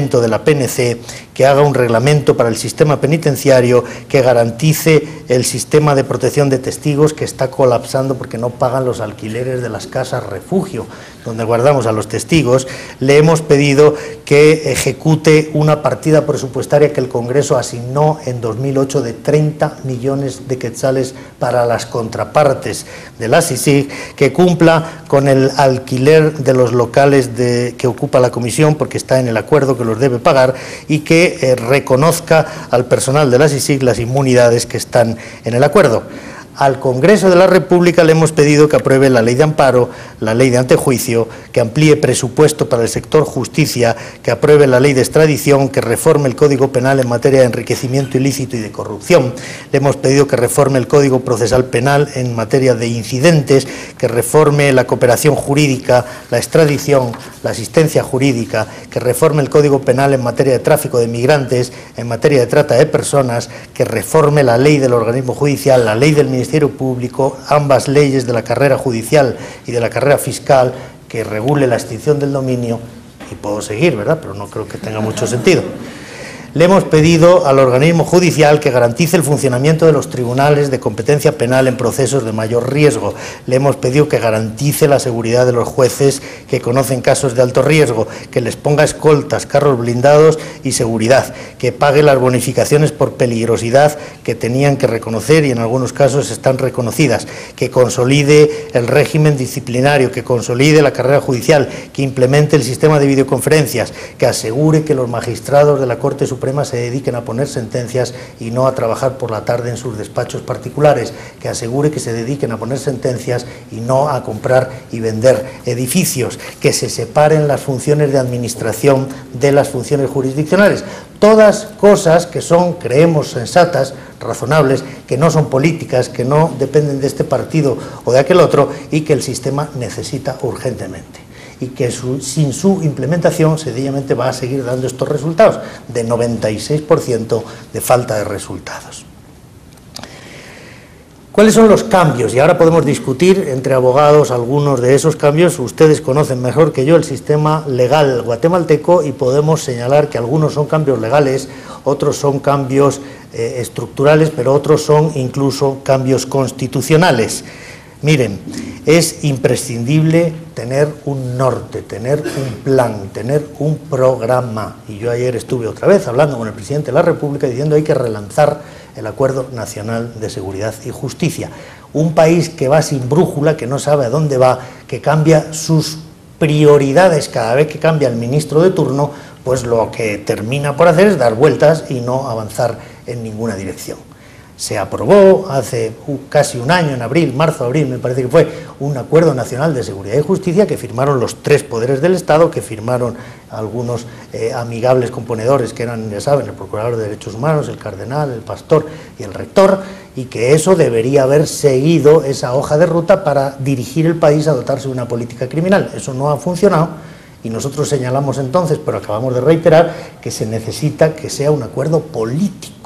de la PNC, que haga un reglamento para el sistema penitenciario, que garantice el sistema de protección de testigos que está colapsando porque no pagan los alquileres de las casas refugio donde guardamos a los testigos. Le hemos pedido que ejecute una partida presupuestaria que el Congreso asignó en 2008 de 30 millones de quetzales para las contrapartes de la CICIG, que cumpla con el alquiler de los locales que ocupa la comisión, porque está en el acuerdo que los debe pagar, y que reconozca al personal de la CICIG las inmunidades que están en el acuerdo. Al Congreso de la República le hemos pedido que apruebe la ley de amparo, la ley de antejuicio, que amplíe presupuesto para el sector justicia, que apruebe la ley de extradición, que reforme el Código Penal en materia de enriquecimiento ilícito y de corrupción. Le hemos pedido que reforme el Código Procesal Penal en materia de incidentes, que reforme la cooperación jurídica, la extradición, la asistencia jurídica, que reforme el Código Penal en materia de tráfico de migrantes, en materia de trata de personas, que reforme la ley del organismo judicial, la ley del Ministerio Público, ambas leyes de la carrera judicial y de la carrera fiscal, que regule la extinción del dominio, y puedo seguir, ¿verdad?, pero no creo que tenga mucho sentido. Le hemos pedido al organismo judicial que garantice el funcionamiento de los tribunales de competencia penal en procesos de mayor riesgo. Le hemos pedido que garantice la seguridad de los jueces que conocen casos de alto riesgo, que les ponga escoltas, carros blindados y seguridad, que pague las bonificaciones por peligrosidad que tenían que reconocer y en algunos casos están reconocidas, que consolide el régimen disciplinario, que consolide la carrera judicial, que implemente el sistema de videoconferencias, que asegure que los magistrados de la Corte Suprema se dediquen a poner sentencias y no a trabajar por la tarde en sus despachos particulares, que asegure que se dediquen a poner sentencias y no a comprar y vender edificios, que se separen las funciones de administración de las funciones jurisdiccionales. Todas cosas que son, creemos, sensatas, razonables, que no son políticas, que no dependen de este partido o de aquel otro y que el sistema necesita urgentemente. Y que sin su implementación sencillamente va a seguir dando estos resultados, de 96% de falta de resultados. ¿Cuáles son los cambios? Y ahora podemos discutir entre abogados algunos de esos cambios. Ustedes conocen mejor que yo el sistema legal guatemalteco y podemos señalar que algunos son cambios legales, otros son cambios estructurales, pero otros son incluso cambios constitucionales. Miren, es imprescindible tener un norte, tener un plan, tener un programa. Y yo ayer estuve otra vez hablando con el presidente de la República diciendo que hay que relanzar el Acuerdo Nacional de Seguridad y Justicia. Un país que va sin brújula, que no sabe a dónde va, que cambia sus prioridades cada vez que cambia el ministro de turno, pues lo que termina por hacer es dar vueltas y no avanzar en ninguna dirección. Se aprobó hace casi un año, en abril, marzo-abril, me parece que fue, un Acuerdo Nacional de Seguridad y Justicia que firmaron los tres poderes del Estado, que firmaron algunos amigables componedores que eran, ya saben, el Procurador de Derechos Humanos, el Cardenal, el Pastor y el Rector, y que eso debería haber seguido esa hoja de ruta para dirigir el país a dotarse de una política criminal. Eso no ha funcionado y nosotros señalamos entonces, pero acabamos de reiterar, que se necesita que sea un acuerdo político.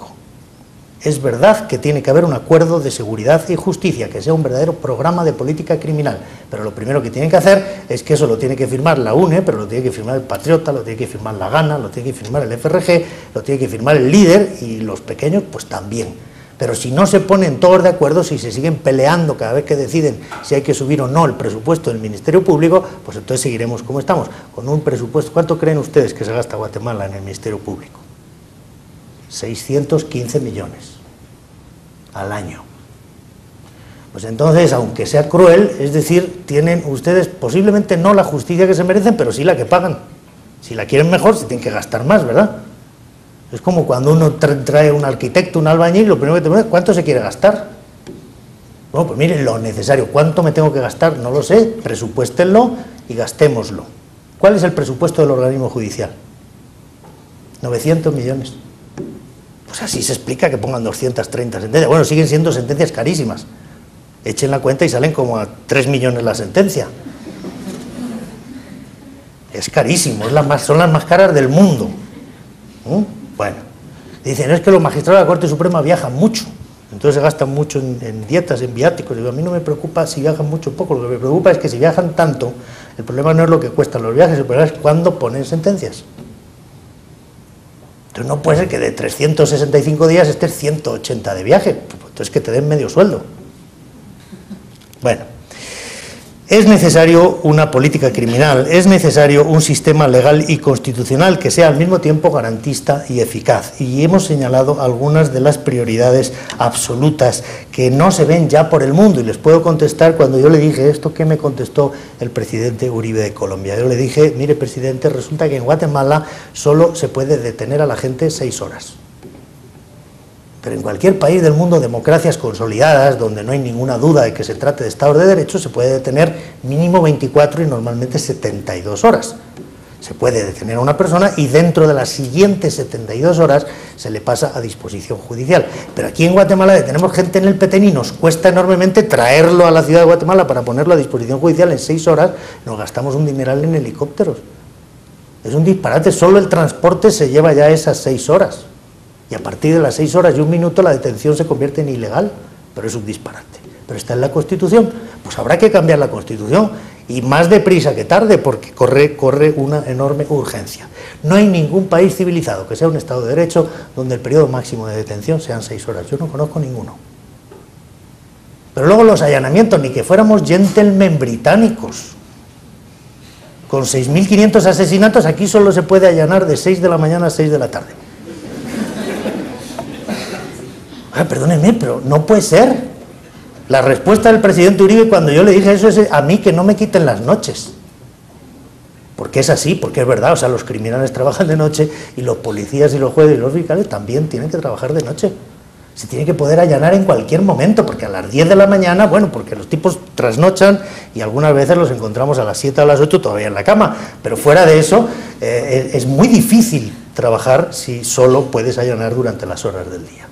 Es verdad que tiene que haber un acuerdo de seguridad y justicia, que sea un verdadero programa de política criminal, pero lo primero que tienen que hacer es que eso lo tiene que firmar la UNE, pero lo tiene que firmar el Patriota, lo tiene que firmar la Gana, lo tiene que firmar el FRG, lo tiene que firmar el líder y los pequeños pues también. Pero si no se ponen todos de acuerdo, si se siguen peleando cada vez que deciden si hay que subir o no el presupuesto del Ministerio Público, pues entonces seguiremos como estamos, con un presupuesto. ¿Cuánto creen ustedes que se gasta Guatemala en el Ministerio Público? 615 millones al año. Pues entonces, aunque sea cruel, es decir, tienen ustedes posiblemente no la justicia que se merecen, pero sí la que pagan. Si la quieren mejor, se tienen que gastar más, ¿verdad? Es como cuando uno trae un arquitecto, un albañil, lo primero que te pregunta, ¿cuánto se quiere gastar? Bueno, pues miren, lo necesario. ¿Cuánto me tengo que gastar? No lo sé, presupuéstenlo y gastémoslo. ¿Cuál es el presupuesto del organismo judicial? 900 millones. Pues así se explica que pongan 230 sentencias. Bueno, siguen siendo sentencias carísimas. Echen la cuenta y salen como a 3 millones la sentencia. Es carísimo, son las más caras del mundo. Bueno, dicen, es que los magistrados de la Corte Suprema viajan mucho, entonces se gastan mucho en dietas, en viáticos. Digo, a mí no me preocupa si viajan mucho o poco, lo que me preocupa es que si viajan tanto, el problema no es lo que cuestan los viajes, el problema es cuándo ponen sentencias. Entonces no puede ser que de 365 días estés 180 de viaje, entonces que te den medio sueldo. Bueno. Es necesario una política criminal, es necesario un sistema legal y constitucional que sea al mismo tiempo garantista y eficaz. Y hemos señalado algunas de las prioridades absolutas que no se ven ya por el mundo. Y les puedo contestar cuando yo le dije esto, ¿qué me contestó el presidente Uribe de Colombia? Yo le dije, mire presidente, resulta que en Guatemala solo se puede detener a la gente 6 horas. Pero en cualquier país del mundo, democracias consolidadas, donde no hay ninguna duda de que se trate de Estado de Derecho, se puede detener mínimo 24 y normalmente 72 horas. Se puede detener a una persona y dentro de las siguientes 72 horas se le pasa a disposición judicial. Pero aquí en Guatemala detenemos gente en el Petén y nos cuesta enormemente traerlo a la ciudad de Guatemala para ponerlo a disposición judicial en 6 horas, nos gastamos un dineral en helicópteros. Es un disparate, solo el transporte se lleva ya esas 6 horas. Y a partir de las 6 horas y 1 minuto la detención se convierte en ilegal, pero es un disparate. Pero está en la Constitución, pues habrá que cambiar la Constitución, y más deprisa que tarde, porque corre una enorme urgencia. No hay ningún país civilizado que sea un Estado de Derecho donde el periodo máximo de detención sean 6 horas, yo no conozco ninguno. Pero luego los allanamientos, ni que fuéramos gentlemen británicos. Con 6.500 asesinatos aquí solo se puede allanar de 6 de la mañana a 6 de la tarde. Perdónenme, pero no puede ser. La respuesta del presidente Uribe cuando yo le dije eso es a mí que no me quiten las noches. Porque es así, porque es verdad, o sea, los criminales trabajan de noche y los policías y los jueces y los fiscales también tienen que trabajar de noche. Se tiene que poder allanar en cualquier momento, porque a las 10 de la mañana, bueno, porque los tipos trasnochan y algunas veces los encontramos a las 7 o a las 8 todavía en la cama, pero fuera de eso es muy difícil trabajar si solo puedes allanar durante las horas del día.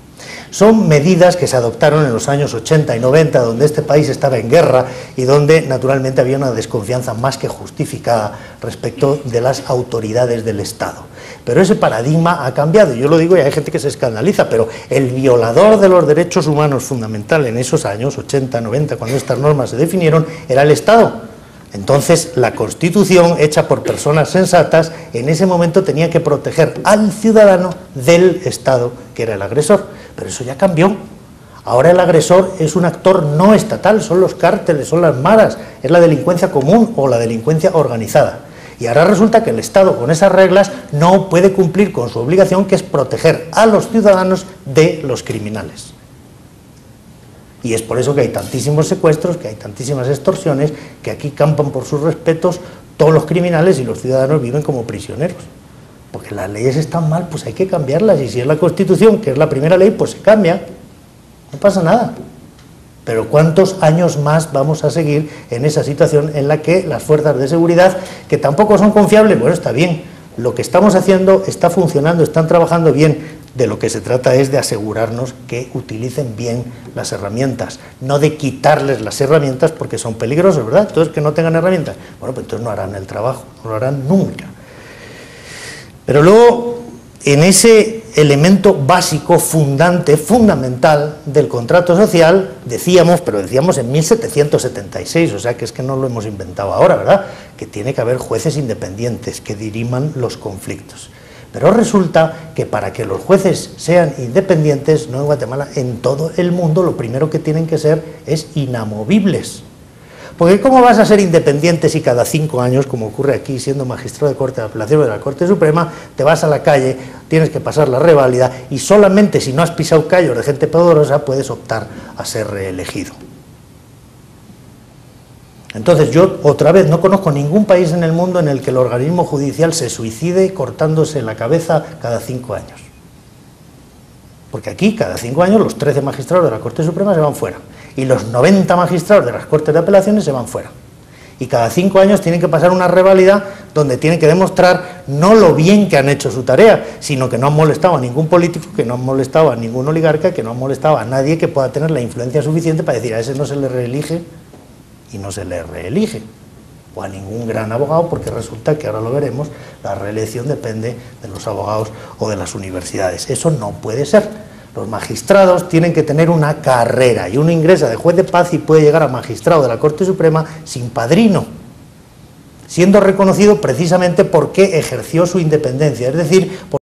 Son medidas que se adoptaron en los años 80 y 90, donde este país estaba en guerra y donde naturalmente había una desconfianza más que justificada respecto de las autoridades del Estado. Pero ese paradigma ha cambiado, y yo lo digo y hay gente que se escandaliza, pero el violador de los derechos humanos fundamental en esos años, 80, 90, cuando estas normas se definieron, era el Estado. Entonces, la Constitución, hecha por personas sensatas, en ese momento tenía que proteger al ciudadano del Estado, que era el agresor. Pero eso ya cambió. Ahora el agresor es un actor no estatal, son los cárteles, son las maras, es la delincuencia común o la delincuencia organizada. Y ahora resulta que el Estado, con esas reglas, no puede cumplir con su obligación, que es proteger a los ciudadanos de los criminales. Y es por eso que hay tantísimos secuestros, que hay tantísimas extorsiones, que aquí campan por sus respetos todos los criminales y los ciudadanos viven como prisioneros. Porque las leyes están mal, pues hay que cambiarlas, y si es la Constitución, que es la primera ley, pues se cambia, no pasa nada. Pero ¿cuántos años más vamos a seguir en esa situación en la que las fuerzas de seguridad, que tampoco son confiables? Bueno, está bien, lo que estamos haciendo está funcionando, están trabajando bien. De lo que se trata es de asegurarnos que utilicen bien las herramientas, no de quitarles las herramientas porque son peligrosas, ¿verdad? Entonces, que no tengan herramientas, bueno, pues entonces no harán el trabajo, no lo harán nunca. Pero luego, en ese elemento básico, fundamental del contrato social, decíamos en 1776, o sea que es que no lo hemos inventado ahora, ¿verdad?, que tiene que haber jueces independientes que diriman los conflictos. Pero resulta que para que los jueces sean independientes, no en Guatemala, en todo el mundo, lo primero que tienen que ser es inamovibles. Porque ¿cómo vas a ser independiente si cada 5 años, como ocurre aquí, siendo magistrado de Corte de Apelación de la Corte Suprema, te vas a la calle, tienes que pasar la reválida y solamente si no has pisado callos de gente poderosa puedes optar a ser reelegido? Entonces yo, otra vez, no conozco ningún país en el mundo en el que el organismo judicial se suicide cortándose la cabeza cada 5 años. Porque aquí, cada 5 años, los 13 magistrados de la Corte Suprema se van fuera. Y los 90 magistrados de las Cortes de Apelaciones se van fuera. Y cada 5 años tienen que pasar una reválida donde tienen que demostrar no lo bien que han hecho su tarea, sino que no han molestado a ningún político, que no han molestado a ningún oligarca, que no han molestado a nadie que pueda tener la influencia suficiente para decir a ese no se le reelige y no se le reelige, o a ningún gran abogado, porque resulta que, ahora lo veremos, la reelección depende de los abogados o de las universidades. Eso no puede ser. Los magistrados tienen que tener una carrera, y uno ingresa de juez de paz y puede llegar a magistrado de la Corte Suprema sin padrino, siendo reconocido precisamente porque ejerció su independencia, es decir,